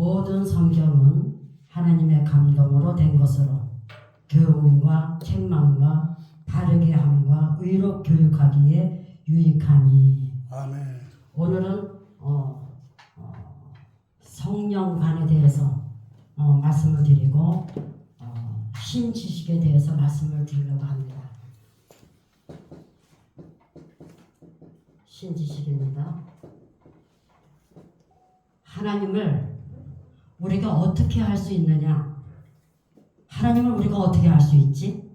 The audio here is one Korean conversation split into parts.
모든 성경은 하나님의 감동으로 된 것으로 교훈과 책망과 바르게 함과 의로 교육하기에 유익하니. 아멘. 오늘은 성령관에 대해서 말씀을 드리고 신지식에 대해서 말씀을 드리려고 합니다. 신지식입니다. 하나님을 우리가 어떻게 할 수 있느냐? 하나님을 우리가 어떻게 알 수 있지?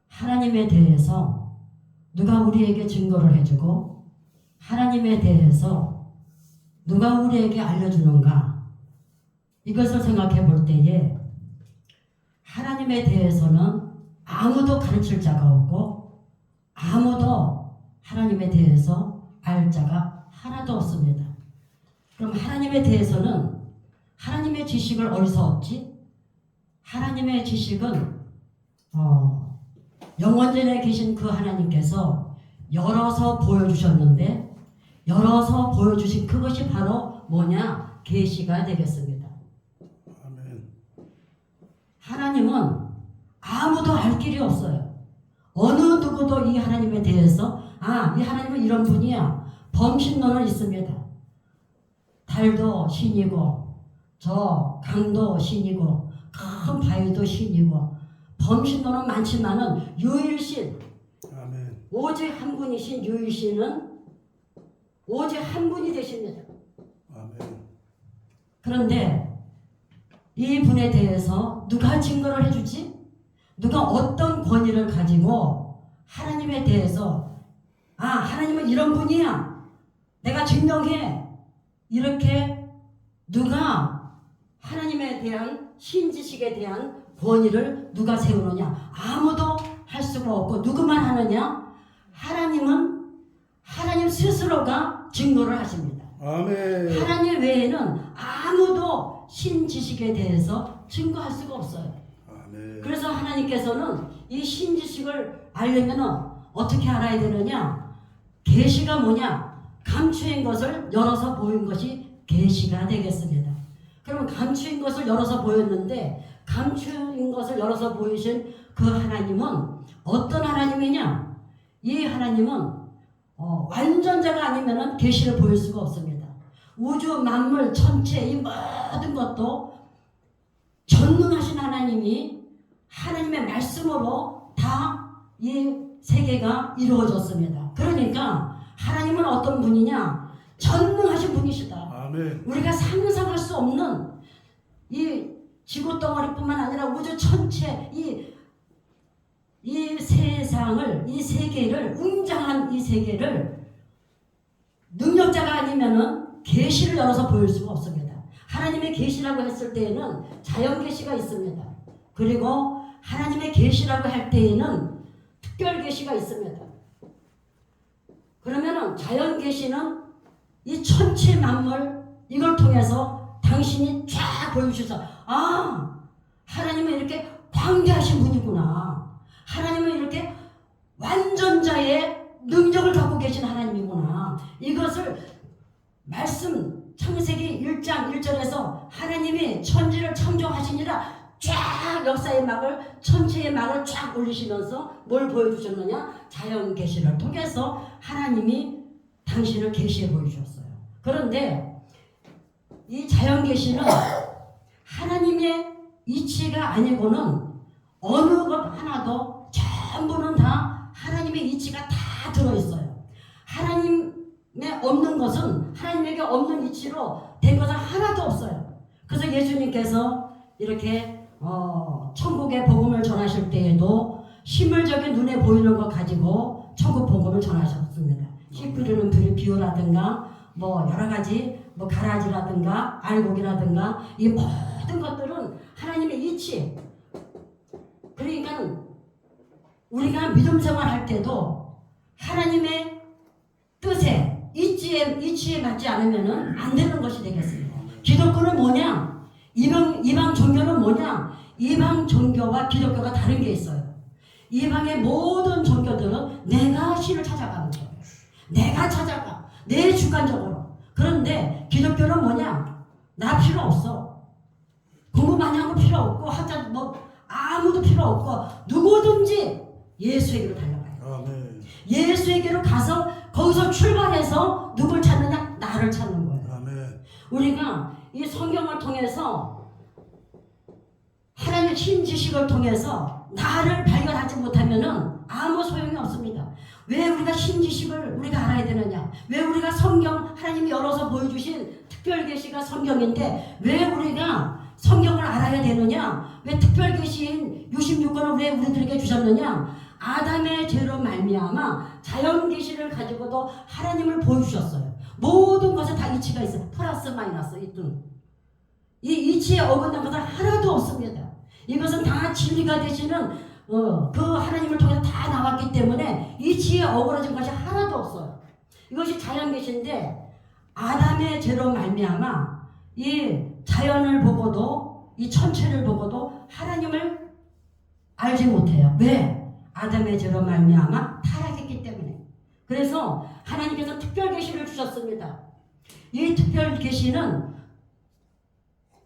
하나님에 대해서 누가 우리에게 증거를 해주고 하나님에 대해서 누가 우리에게 알려주는가? 이것을 생각해 볼 때에 하나님에 대해서는 아무도 가르칠 자가 없고 아무도 하나님에 대해서 알 자가 하나도 없습니다. 그럼 하나님에 대해서는 하나님의 지식을 어디서 얻지? 하나님의 지식은 영원전에 계신 그 하나님께서 열어서 보여주셨는데 열어서 보여주신 그것이 바로 뭐냐? 계시가 되겠습니다. 아멘. 하나님은 아무도 알 길이 없어요. 어느 누구도 이 하나님에 대해서 이 하나님은 이런 분이야. 범신론은 있습니다. 달도 신이고 저 강도 신이고 큰 바위도 신이고 범신론은 많지만은 유일신 아멘. 오직 한 분이신 유일신은 오직 한 분이 되십니다. 아멘. 그런데 이 분에 대해서 누가 증거를 해주지? 누가 어떤 권위를 가지고 하나님에 대해서 하나님은 이런 분이야. 내가 증명해. 이렇게 누가 하나님에 대한 신지식에 대한 권위를 누가 세우느냐? 아무도 할 수가 없고 누구만 하느냐? 하나님은 하나님 스스로가 증거를 하십니다. 아멘. 하나님 외에는 아무도 신지식에 대해서 증거할 수가 없어요. 아멘. 그래서 하나님께서는 이 신지식을 알려면 어떻게 알아야 되느냐? 계시가 뭐냐? 감추인 것을 열어서 보인 것이 계시가 되겠습니다. 그러면 감추인 것을 열어서 보였는데 감추인 것을 열어서 보이신 그 하나님은 어떤 하나님이냐? 이 하나님은 완전자가 아니면 계시를 보일 수가 없습니다. 우주 만물 천체 이 모든 것도 전능하신 하나님이 하나님의 말씀으로 다 이 세계가 이루어졌습니다. 그러니까 하나님은 어떤 분이냐? 전능하신 분이시다. 아멘. 우리가 상상할 수 없는 이 지구 덩어리뿐만 아니라 우주 전체 이 세상을 이 세계를 웅장한 이 세계를 능력자가 아니면은 계시를 열어서 보일 수가 없습니다. 하나님의 계시라고 했을 때에는 자연 계시가 있습니다. 그리고 하나님의 계시라고 할 때에는 특별 계시가 있습니다. 그러면은 자연 계시는 이 천체 만물 이걸 통해서 당신이 쫙 보여주셔서 하나님은 이렇게 광대하신 분이구나. 하나님은 이렇게 완전자의 능력을 갖고 계신 하나님이구나. 이것을 말씀 창세기 1장 1절에서 하나님이 천지를 창조하시니라 쫙 역사의 막을 천체의 막을 쫙 올리시면서 뭘 보여주셨느냐? 자연 계시를 통해서 하나님이 당신을 계시해 보여주셨어요. 그런데 이 자연 계시는 하나님의 이치가 아니고는 어느 것 하나도 전부는 다 하나님의 이치가 다 들어있어요. 하나님에 없는 것은 하나님에게 없는 이치로 된 것은 하나도 없어요. 그래서 예수님께서 이렇게 천국의 복음을 전하실 때에도 실물적인 눈에 보이는 것 가지고 천국 복음을 전하셨습니다. 씨 뿌리는 비유라든가 여러 가지 가라지라든가 알곡이라든가 이 모든 것들은 하나님의 이치. 그러니까 우리가 믿음 생활할 때도 하나님의 뜻에 이치에 맞지 않으면 안 되는 것이 되겠습니다. 기독교는 뭐냐? 이방 종교는 뭐냐? 이방 종교와 기독교가 다른 게 있어요. 이방의 모든 종교들은 내가 신을 찾아가는 거예요. 내가 찾아가. 내 주관적으로. 그런데 기독교는 뭐냐? 나 필요 없어. 공부 많이 하고 필요 없고 하자 아무도 필요 없고 누구든지 예수에게로 달려가요. 아멘. 예수에게로 가서 거기서 출발해서 누굴 찾느냐? 나를 찾는 거예요. 아멘. 우리가 이 성경을 통해서 하나님의 신 지식을 통해서 나를 발견하지 못하면은 아무 소용이 없습니다. 왜 우리가 신 지식을 우리가 알아야 되느냐? 왜 우리가 성경 하나님이 열어서 보여주신 특별 계시가 성경인데 왜 우리가 성경을 알아야 되느냐? 왜 특별 계시인 66권을 왜 우리들에게 주셨느냐? 아담의 죄로 말미암아 자연 계시를 가지고도 하나님을 보여주셨어요. 모든 것에 다 이치가 있어요. 플러스 마이너스 있든 이 이치에 어긋난 것은 하나도 없습니다. 이것은 다 진리가 되시는 그 하나님을 통해서 다 나왔기 때문에 이치에 어그러진 것이 하나도 없어요. 이것이 자연 계시인데 아담의 죄로 말미암아 이 자연을 보고도 이 천체를 보고도 하나님을 알지 못해요. 왜? 아담의 죄로 말미암아 타락했기 때문에. 그래서 하나님께서 특별 계시를 주셨습니다. 이 특별 계시는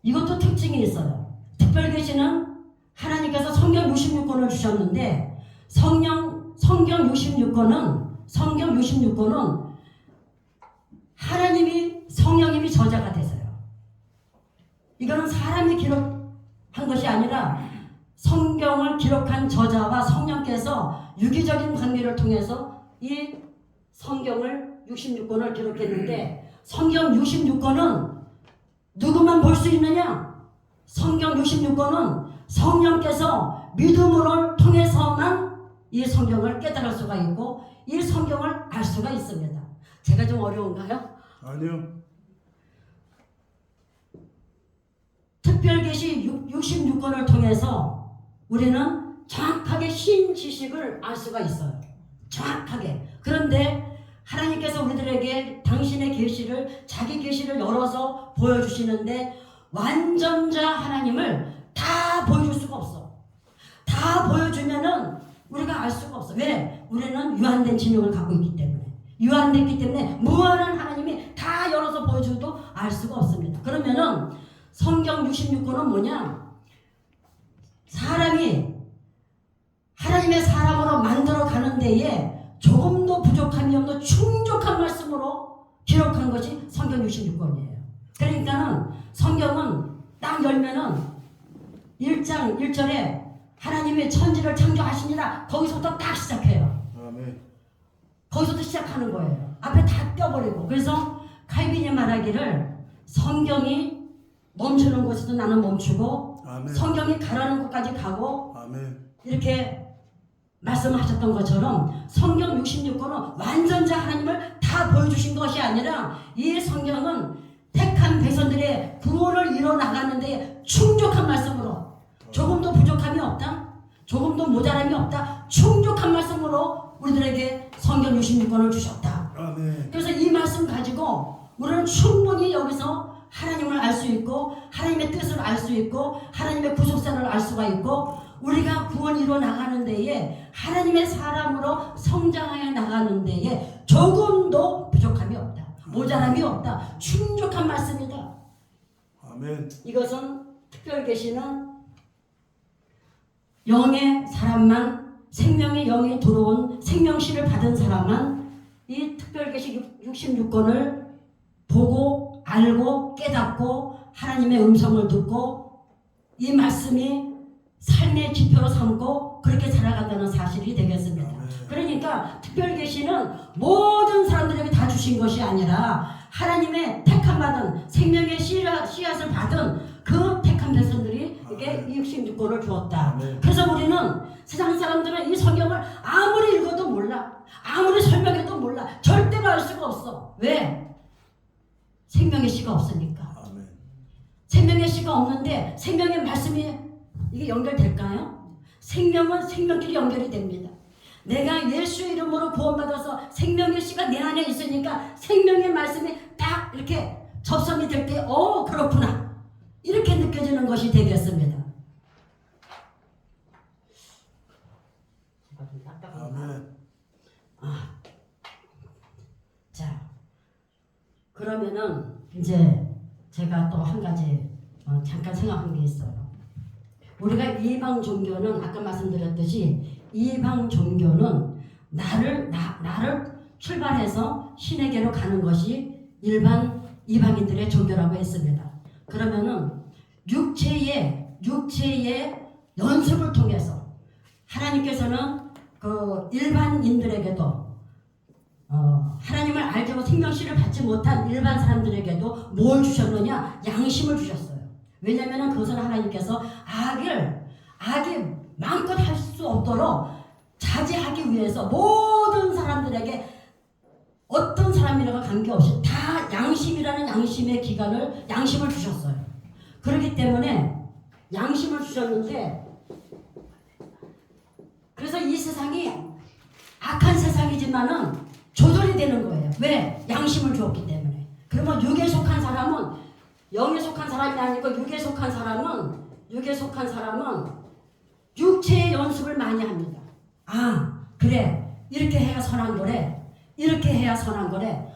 이것도 특징이 있어요. 특별 계시는 하나님께서 성경 66권을 주셨는데 성경 66권은 하나님이 성령님이 저자가 되세요. 이거는 사람이 기록한 것이 아니라 성경을 기록한 저자와 성령께서 유기적인 관계를 통해서 이 성경을 66권을 기록했는데 성경 66권은 누구만 볼 수 있느냐? 성경 66권은 성령께서 믿음을 통해서만 이 성경을 깨달을 수가 있고 이 성경을 알 수가 있습니다. 제가 좀 어려운가요? 아니요. 특별계시 66권을 통해서 우리는 정확하게 신 지식을 알 수가 있어요. 정확하게. 그런데 하나님께서 우리들에게 당신의 계시를 자기 계시를 열어서 보여주시는데 완전자 하나님을 다 보여줄 수가 없어. 다 보여주면은 우리가 알 수가 없어. 왜? 우리는 유한된 진영을 갖고 있기 때문에. 유한됐기 때문에 무한한 하나님이 다 열어서 보여줘도 알 수가 없습니다. 그러면은 성경 66권은 뭐냐? 사람이 하나님의 사람으로 만들어 가는 데에 조금도 부족함이 없는 충족한 말씀으로 기록한 것이 성경 66권이에요. 그러니까는 성경은 딱 열면은 1장 1절에 하나님의 천지를 창조하시니라 거기서부터 딱 시작해요. 아멘. 거기서부터 시작하는 거예요. 앞에 다 껴버리고. 그래서 칼빈이 말하기를 성경이 멈추는 곳에도 나는 멈추고 아멘. 성경이 가라는 곳까지 가고 아멘. 이렇게 말씀하셨던 것처럼 성경 66권은 완전자 하나님을 다 보여주신 것이 아니라 이 성경은 택한 백성들의 구원을 이뤄나가는 데 충족한 말씀으로 조금도 부족함이 없다, 조금도 모자람이 없다, 충족한 말씀으로 우리들에게 성경 66권을 주셨다. 아멘. 그래서 이 말씀 가지고 우리는 충분히 여기서 하나님을 알 수 있고 하나님의 뜻을 알 수 있고 하나님의 구속사를 알 수가 있고 우리가 구원 이루어 나가는 데에 하나님의 사람으로 성장하여 나가는 데에 조금도 부족함이 없다. 모자람이 없다. 충족한 말씀이다. 아멘. 이것은 특별 계시는 영의 사람만 생명의 영이 들어온 생명실을 받은 사람만 이 특별 계시 66권을 보고 알고 깨닫고 하나님의 음성을 듣고 이 말씀이 삶의 지표로 삼고 그렇게 살아간다는 사실이 되겠습니다. 그러니까 특별 계시는 모든 사람들에게 다 주신 것이 아니라 하나님의 택함 받은 생명의 씨앗을 받은 그 택한 백성들에게 66권을 주었다. 그래서 우리는 세상 사람들은 이 성경을 아무리 읽어도 몰라, 아무리 설명해도 몰라, 절대로 알 수가 없어. 왜? 생명의 씨가 없으니까. 생명의 씨가 없는데 생명의 말씀이 이게 연결될까요? 생명은 생명끼리 연결이 됩니다. 내가 예수 이름으로 구원받아서 생명의 씨가 내 안에 있으니까 생명의 말씀이 딱 이렇게 접선이 될 때 그렇구나 이렇게 느껴지는 것이 되겠습니다. 아멘. 자, 그러면은 이제 제가 또 한 가지 잠깐 생각한 게 있어요. 우리가 이방 종교는 아까 말씀드렸듯이 이방 종교는 나를 출발해서 신에게로 가는 것이 일반 이방인들의 종교라고 했습니다. 그러면은 육체의 연습을 통해서 하나님께서는 그 일반인들에게도 하나님을 알지 못하고 생명씨를 받지 못한 일반 사람들에게도 뭘 주셨느냐? 양심을 주셨어요. 왜냐하면 그것은 하나님께서 악이 마음껏 할 수 없도록 자제하기 위해서 모든 사람들에게 어떤 사람이라고 관계없이 다 양심이라는 양심을 주셨어요. 그렇기 때문에 양심을 주셨는데, 그래서 이 세상이 악한 세상이지만은 조절이 되는 거예요. 왜? 양심을 주었기 때문에. 그러면 육에 속한 사람은 영에 속한 사람이 아니고 육에 속한 사람은 육체의 연습을 많이 합니다. 그래, 이렇게 해야 선한 거래. 이렇게 해야 선한 거래.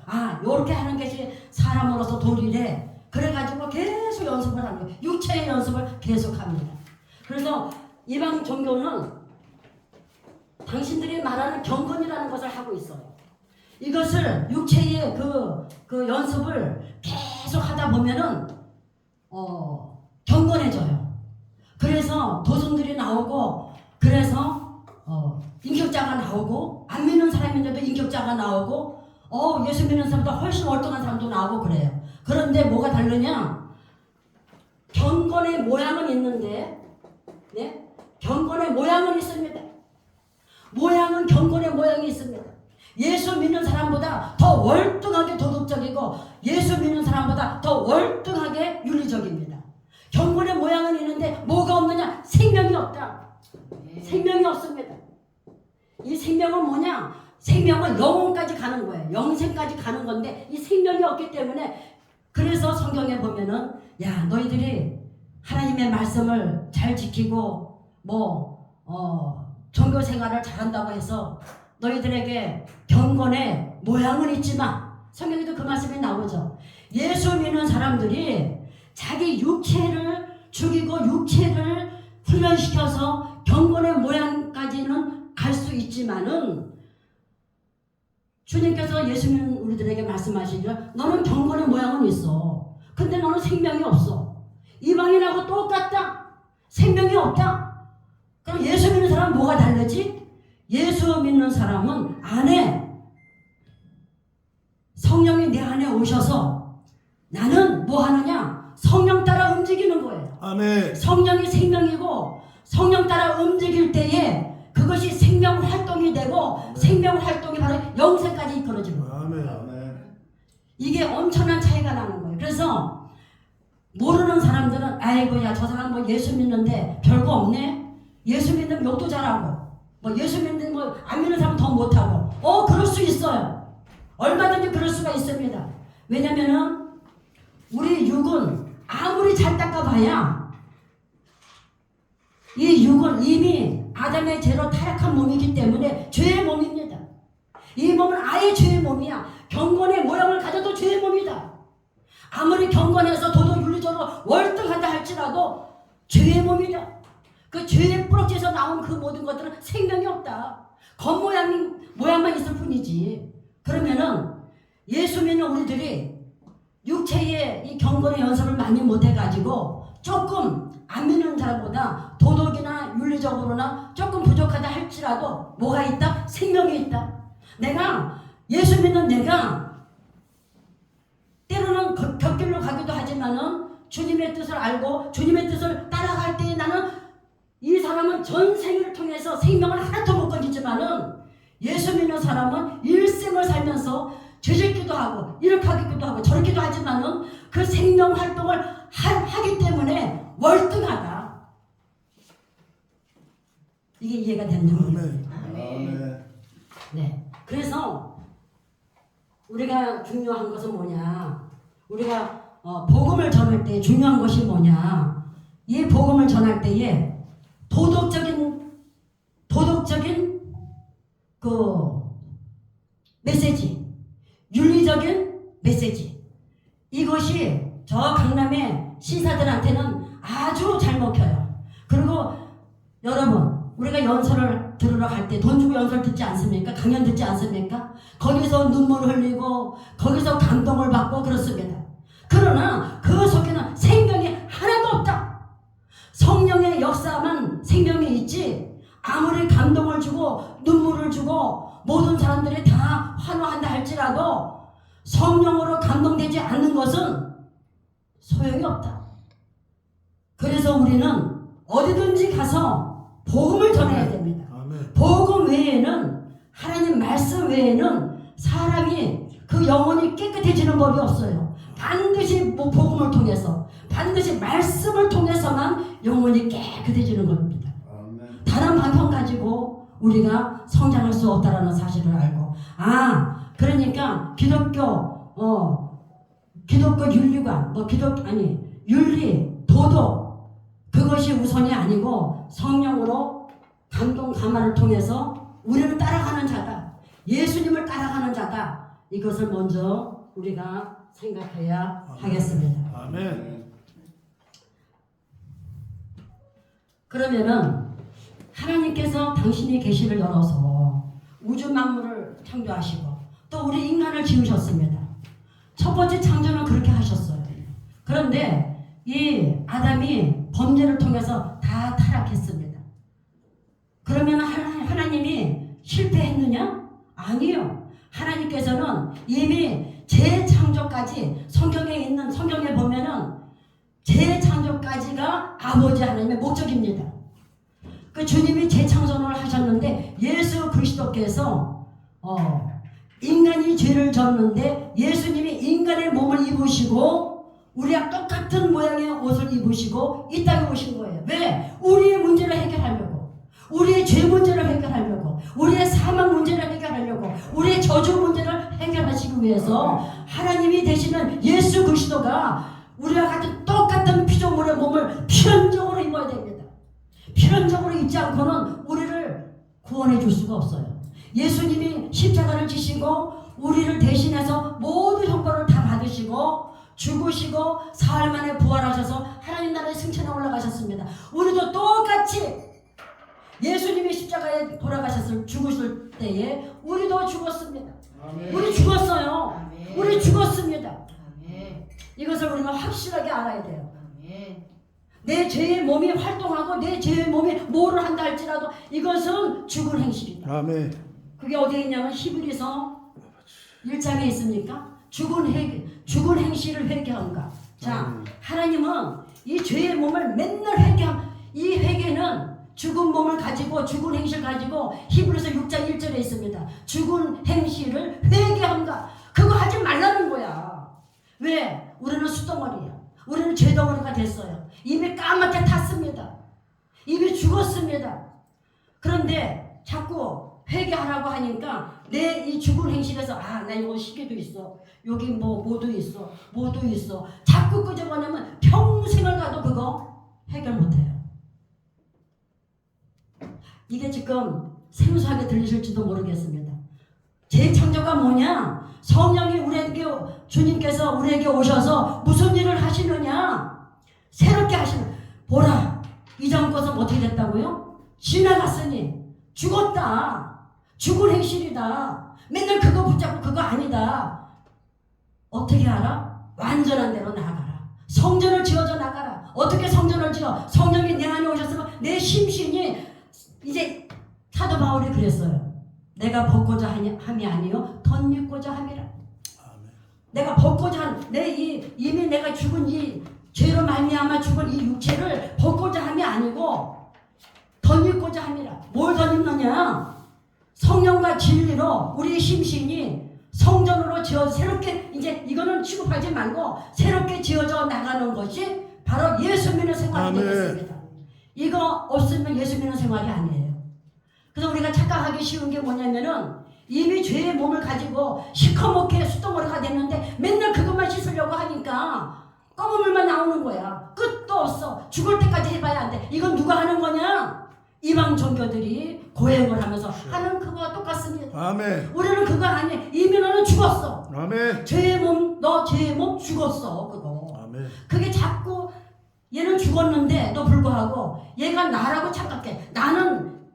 요렇게 하는 것이 사람으로서 도리래. 그래가지고 계속 연습을 하는 거예요. 육체의 연습을 계속합니다. 그래서 이방 종교는 당신들이 말하는 경건이라는 것을 하고 있어요. 이것을 육체의 그 연습을 계속 하다 보면은 경건해져요. 그래서 도둑들이 나오고, 그래서 인격자가 나오고, 안 믿는 사람인데도 인격자가 나오고, 예수 믿는 사람보다 훨씬 월등한 사람도 나오고 그래요. 그런데 뭐가 다르냐? 경건의 모양은 있는데, 네? 경건의 모양은 있습니다. 경건의 모양이 있습니다. 예수 믿는 사람보다 더 월등하게 도덕적이고, 예수 믿는 사람보다 더 월등하게 윤리적입니다. 경건의 모양은 있는데 뭐가 없느냐? 생명이 없다. 생명이 없습니다. 이 생명은 뭐냐? 생명은 영혼까지 가는 거예요. 영생까지 가는 건데 이 생명이 없기 때문에, 그래서 성경에 보면은 너희들이 하나님의 말씀을 잘 지키고 종교 생활을 잘한다고 해서 너희들에게 경건의 모양은 있지만, 성경에도 그 말씀이 나오죠. 예수 믿는 사람들이 자기 육체를 죽이고 육체를 훈련시켜서 경건의 모양까지는 갈 수 있지만은, 주님께서 예수 믿는 우리들에게 말씀하시기를 너는 경건의 모양은 있어. 근데 너는 생명이 없어. 이방인하고 똑같다. 생명이 없다. 그럼 예수 믿는 사람은 뭐가 다르지? 예수 믿는 사람은 성령이 내 안에 오셔서 나는 뭐 하느냐? 성령 따라 움직이는 거예요. 아멘. 성령이 생명이고, 성령 따라 움직일 때에 그것이 생명 활동이 되고, 생명 활동이 바로 영생까지 이끌어지는 거예요. 아멘. 이게 엄청난 차이가 나는 거예요. 그래서 모르는 사람들은 저 사람 뭐 예수 믿는데 별거 없네. 예수 믿는 욕도 잘하고, 예수 믿는 안 믿는 사람 더 못하고. 그럴 수 있어요. 얼마든지 그럴 수가 있습니다. 왜냐면은 우리 육은 아무리 잘 닦아봐야 이 육은 이미 아담의 죄로 타락한 몸이기 때문에 죄의 몸입니다. 이 몸은 아예 죄의 몸이야. 경건의 모양을 가져도 죄의 몸이다. 아무리 경건해서 도덕윤리적으로 월등하다 할지라도 죄의 몸이다. 그 죄의 뿌럭지에서 나온 그 모든 것들은 생명이 없다. 겉모양만 있을 뿐이지. 그러면은 예수 믿는 우리들이 육체의 이 경건의 연습을 많이 못해가지고 조금 안 믿는 사람보다 도덕이나 윤리적으로나 조금 부족하다 할지라도 뭐가 있다? 생명이 있다. 예수 믿는 내가 때로는 곁길로 가기도 하지만은 주님의 뜻을 알고 주님의 뜻을 따라갈 때 나는 이 사람은 전생을 통해서 생명을 하나도 못 건지지만은 예수 믿는 사람은 일생을 살면서 죄짓기도 하고 이렇게 하기도 하고 저렇게도 하지만은 그 생명 활동을 하기 때문에 월등하다. 이게 이해가 된다는 거예요. 아멘. 네. 그래서 우리가 중요한 것은 뭐냐? 우리가 복음을 전할 때 중요한 것이 뭐냐? 이 복음을 전할 때에 도덕적인 그 메시지, 윤리적인 메시지, 이것이 이것이 저 강남의 신사들한테는 아주 잘 먹혀요. 그리고 여러분, 우리가 연설을 들으러 갈 때 돈 주고 연설 듣지 않습니까? 강연 듣지 않습니까? 거기서 눈물 흘리고 거기서 감동을 받고 그렇습니다. 그러나 그 속에는 생명이 하나도 없다. 성령의 역사만 생명이 있지, 아무리 감동을 주고 눈물을 주고 모든 사람들이 다 환호한다 할지라도 성령으로 감동되지 않는 것은 소용이 없다. 그래서 우리는 어디든지 가서 복음을 전해야 됩니다. 아멘. 복음 외에는, 하나님 말씀 외에는 사람이 그 영혼이 깨끗해지는 법이 없어요. 반드시 복음을 통해서, 반드시 말씀을 통해서만 영혼이 깨끗해지는 겁니다. 아멘. 다른 방향 가지고 우리가 성장할 수 없다라는 사실을 알고, 그러니까 기독교 윤리관, 윤리, 도덕, 그것이 우선이 아니고 성령으로 감동 감화를 통해서 우리를 따라가는 자다, 예수님을 따라가는 자다, 이것을 먼저 우리가 생각해야 하겠습니다. 아멘. 그러면은 하나님께서 당신이 계시를 열어서 우주 만물을 창조하시고 또 우리 인간을 지으셨습니다. 첫 번째 창조는 그렇게 하셨어요. 그런데 이 아담이 범죄를 통해서 다 타락했습니다. 그러면 하나님이 실패했느냐? 아니요. 하나님께서는 이미 재창조까지, 성경에 보면은 재창조까지가 아버지 하나님의 목적입니다. 그 주님이 재창조를 하셨는데, 예수 그리스도께서 인간이 죄를 졌는데 예수님이 인간의 몸을 입으시고 우리와 똑같은 모양의 옷을 입으시고 이 땅에 오신 거예요. 왜? 우리의 문제를 해결하려고, 우리의 죄 문제를 해결하려고, 우리의 사망 문제를 해결하려고, 우리의 저주 문제를 해결하시기 위해서 하나님이 되시는 예수 그리스도가 우리와 같은 똑같은 피조물의 몸을 필연적으로 입어야 됩니다. 필연적으로 입지 않고는 우리를 구원해 줄 수가 없어요. 예수님이 십자가를 지시고 우리를 대신해서 모든 형벌을 다 받으시고 죽으시고 사흘 만에 부활하셔서 하나님 나라의 승천에 올라가셨습니다. 우리도 똑같이 예수님이 십자가에 죽으실 때에 우리도 죽었습니다. 아멘. 우리 죽었어요. 아멘. 우리 죽었습니다. 아멘. 이것을 우리가 확실하게 알아야 돼요. 아멘. 내 죄의 몸이 활동하고 내 죄의 몸이 뭐를 한다 할지라도 이것은 죽은 행실이다. 아멘. 그게 어디에 있냐면 히브리서 1장에 있습니까? 죽은 행실을 회개한가. 자, 하나님은 이 죄의 몸을 맨날 이 회개는 죽은 몸을 가지고, 죽은 행실 가지고 히브리서 6장 1절에 있습니다. 죽은 행실을 회개한가. 그거 하지 말라는 거야. 왜? 우리는 수덩어리야. 우리는 죄덩어리가 됐어요. 이미 까맣게 탔습니다. 이미 죽었습니다. 그런데 자꾸 회개하라고 하니까 내 이 죽은 행실에서 나 이거 시계도 있어, 여기 뭐도 있어, 뭐도 있어, 자꾸 끄집어내면 평생을 가도 그거 해결 못해요. 이게 지금 생소하게 들리실지도 모르겠습니다. 재창조가 뭐냐? 성령이 주님께서 우리에게 오셔서 무슨 일을 하시느냐? 새롭게 보라, 이전 것은 어떻게 됐다고요? 지나갔으니 죽었다. 죽은 행실이다. 맨날 그거 붙잡고 그거 아니다. 어떻게 알아? 완전한 대로 나아가라. 성전을 지어져 나가라. 어떻게 성전을 지어? 성령이 내 안에 오셨으면 내 심신이, 이제 사도 바울이 그랬어요. 내가 벗고자 함이 아니요 덧입고자 함이라. 아멘. 내가 벗고자 이미 내가 죽은 이 죄로 말미암아 죽은 이 육체를 벗고자 함이 아니고 덧입고자 함이라. 뭘 덧입느냐? 성령과 진리로 우리 심신이 성전으로 새롭게, 이제 이거는 취급하지 말고 새롭게 지어져 나가는 것이 바로 예수 믿는 생활이 되겠습니다. 이거 없으면 예수 믿는 생활이 아니에요. 그래서 우리가 착각하기 쉬운 게 뭐냐면은 이미 죄의 몸을 가지고 시커멓게 수덩어리가 됐는데 맨날 그것만 씻으려고 하니까 검은 물만 나오는 거야. 끝도 없어. 죽을 때까지 해봐야 안 돼. 이건 누가 하는 거냐? 이방 종교들이 고행을 하면서 하는 그거와 똑같습니다. 아멘. 우리는 그거 아니. 이미 너는 죽었어. 아멘. 죄의 몸, 너 죄의 몸 죽었어. 그거. 아멘. 그게 자꾸 얘는 죽었는데도 불구하고 얘가 나라고 착각해.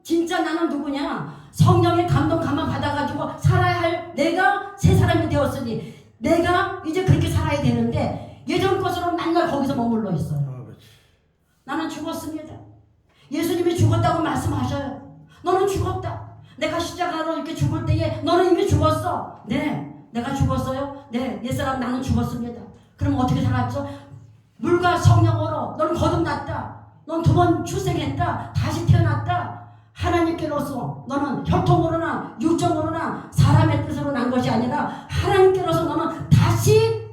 진짜 나는 누구냐? 성령의 감동 감화 받아가지고 살아야 할 내가 새 사람이 되었으니 내가 이제 그렇게 살아야 되는데 예전 것으로 맨날 거기서 머물러 있어요. 나는 죽었습니다. 예수님이 죽었다고 말씀하셔요. 너는 죽었다. 내가 십자가로 이렇게 죽을 때에 너는 이미 죽었어. 네, 내가 죽었어요. 네, 옛사람 나는 죽었습니다. 그럼 어떻게 살았죠? 물과 성령으로 너는 거듭났다. 넌 두 번 출생했다. 다시 태어났다. 하나님께로서 너는 혈통으로나 육정으로나 사람의 뜻으로 난 것이 아니라 하나님께로서 너는 다시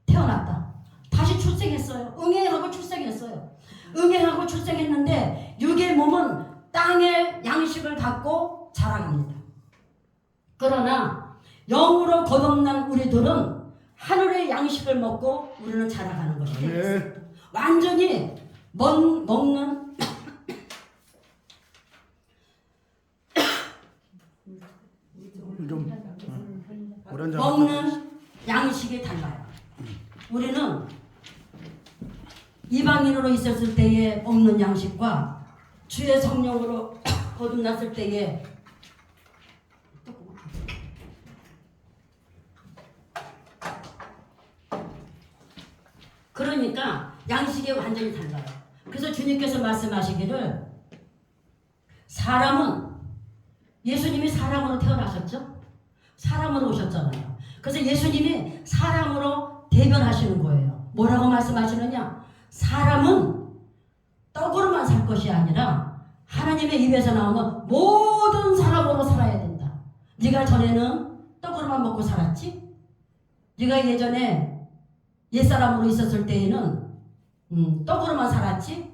태어났다. 다시 출생했어요. 응행하고 출생했어요. 응행하고 출생했는데 육의 몸은 땅의 양식을 갖고 자라납니다. 그러나 영으로 거듭난 우리들은 하늘의 양식을 먹고 우리는 자라가는 것입니다. 완전히 먹는 먹는 양식이 달라요. 우리는 이방인으로 있었을 때에 먹는 양식과 주의 성령으로 거듭났을 때에 그러니까 양식이 완전히 달라요. 그래서 주님께서 말씀하시기를 사람은 예수님이 사람으로 태어나셨죠? 사람으로 오셨잖아요. 그래서 예수님이 사람으로 대변하시는 거예요. 뭐라고 말씀하시느냐? 사람은 떡으로만 살 것이 아니라 하나님의 입에서 나오는 모든 사람으로 살아야 된다. 네가 전에는 떡으로만 먹고 살았지? 네가 예전에 옛사람으로 있었을 때에는 떡으로만 살았지?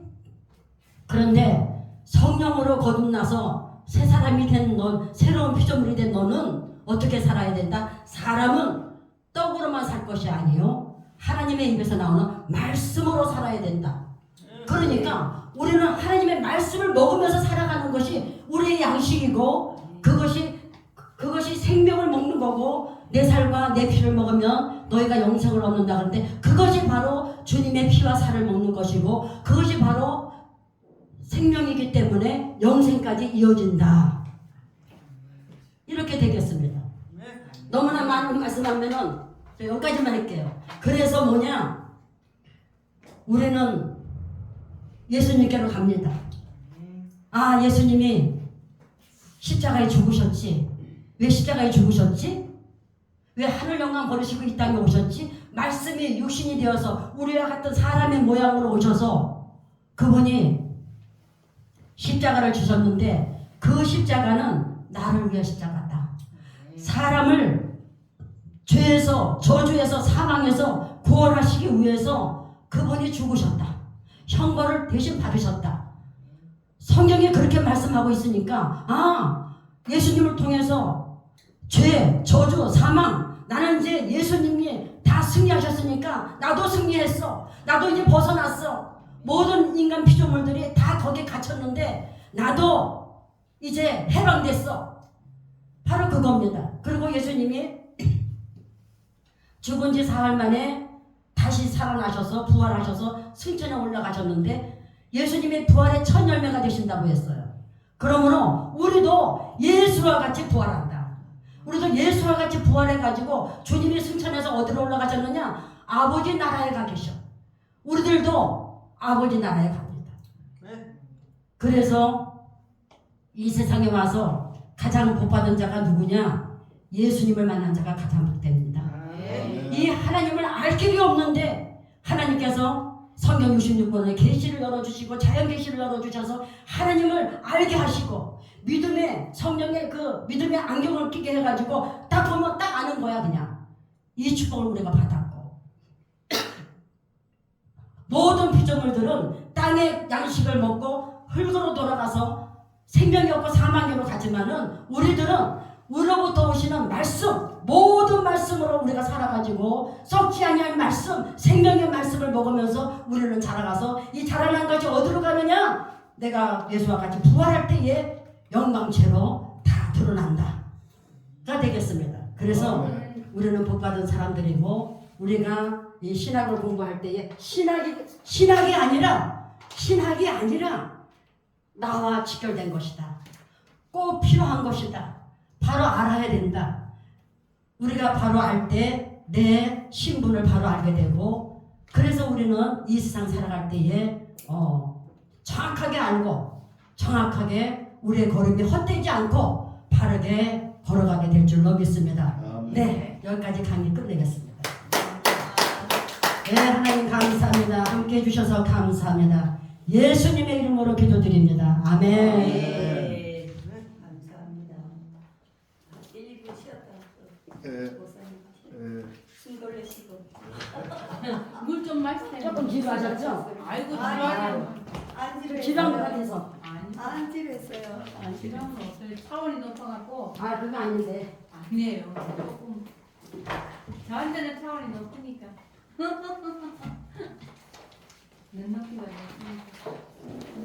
그런데 성령으로 거듭나서 새 사람이 된 너, 새로운 피조물이 된 너는 어떻게 살아야 된다? 사람은 떡으로만 살 것이 아니요 하나님의 입에서 나오는 말씀으로 살아야 된다. 그러니까 우리는 하나님의 말씀을 먹으면서 살아가는 것이 우리의 양식이고 그것이 생명을 먹는 거고 내 살과 내 피를 먹으면 너희가 영생을 얻는다. 그런데 그것이 바로 주님의 피와 살을 먹는 것이고 그것이 바로 생명이기 때문에 영생까지 이어진다. 이렇게 되겠습니다. 너무나 많은 말씀하면은 여기까지만 할게요. 그래서 뭐냐? 우리는 예수님께로 갑니다. 아, 예수님이 십자가에 죽으셨지. 왜 십자가에 죽으셨지? 왜 하늘 영광 버리시고 이 땅에 오셨지? 말씀이 육신이 되어서 우리와 같은 사람의 모양으로 오셔서 그분이 십자가를 주셨는데 그 십자가는 나를 위한 십자가다. 사람을 죄에서 저주에서 사망에서 구원하시기 위해서 그분이 죽으셨다. 형벌을 대신 받으셨다. 성경에 그렇게 말씀하고 있으니까 예수님을 통해서 죄, 저주, 사망 나는 이제 예수님이 다 승리하셨으니까 나도 승리했어. 나도 이제 벗어났어. 모든 인간 피조물들이 다 거기에 갇혔는데 나도 이제 해방됐어. 바로 그겁니다. 그리고 예수님이 죽은 지 사흘 만에 다시 살아나셔서 부활하셔서 승천에 올라가셨는데 예수님이 부활의 첫 열매가 되신다고 했어요. 그러므로 우리도 예수와 같이 부활한다. 우리도 예수와 같이 부활해가지고 주님이 승천해서 어디로 올라가셨느냐? 아버지 나라에 가 계셔. 우리들도 아버지 나라에 갑니다. 그래서 이 세상에 와서 가장 복받은 자가 누구냐? 예수님을 만난 자가 가장 복됩니다. 이 하나님을 알 길이 없는데 하나님께서 성경 66권의 계시를 열어주시고 자연 계시를 열어주셔서 하나님을 알게 하시고 믿음의 성령의 그 믿음의 안경을 끼게 해가지고 딱 보면 딱 아는 거야. 그냥 이 축복을 우리가 받았고 모든 피조물들은 땅의 양식을 먹고 흙으로 돌아가서 생명이 없고 사망으로 가지만은 우리들은 우리로부터 오시는 말씀, 모든 말씀으로 우리가 살아가지고 썩지 아니할 말씀, 생명의 말씀을 먹으면서 우리는 자라가서 이 자라난 것이 어디로 가느냐? 내가 예수와 같이 부활할 때에 영광체로 다 드러난다. 가 되겠습니다. 그래서 우리는 복받은 사람들이고 우리가 이 신학을 공부할 때에 신학이 아니라 나와 직결된 것이다. 꼭 필요한 것이다. 바로 알아야 된다. 우리가 바로 알 때 내 신분을 바로 알게 되고 그래서 우리는 이 세상 살아갈 때에 정확하게 알고 정확하게 우리의 걸음이 헛되지 않고 바르게 걸어가게 될 줄 믿습니다. 네, 여기까지 강의 끝내겠습니다. 네, 하나님 감사합니다. 함께 해주셔서 감사합니다. 예수님의 이름으로 기도드립니다. 아멘. 네. 감사합니다. 1분 쉬었다. 숨 돌리시고. 물 좀 마시세요. 조금 지루하셨죠? 아이고 아니요. 지루하네. 지방 같아서. 안 지루했어요. 지방은 없어요. 차원이 높아갖고 그거 아닌데. 아니에요. 조금 저한테는 차원이 높으니까. 눈높이가 높으니까.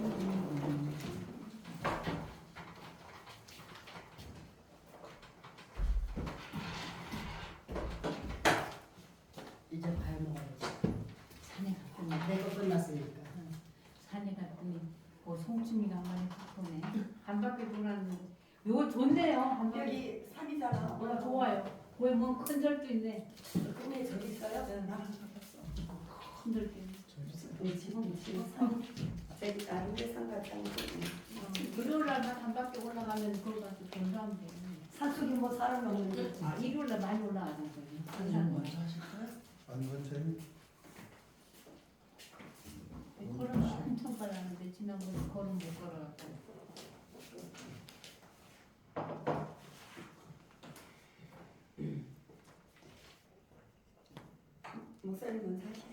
이제 밥 먹어야지. 산에 갔더니 내가 끝났으니까. 산에 갔더니 송충이가 많이 바쁘네. 한 바퀴 돌았는데 이거 좋네요. 한 바퀴. 여기 산이잖아. 좋아요. 거기 뭐큰 절도 있네. 꿈에 저기 있어요? 큰 절도 있네. 지금 산. 저기 다른 데산 같다는 거. 일요일날 한 바퀴 올라가면 거기 가서 건조하면 돼. 산속에 뭐 사람 없는데. 일요일날 많이 올라가는 거예요. 걸음 엄청 빨랐는데 지난번에 걸음 못 걸어갖고. 목사님은 사실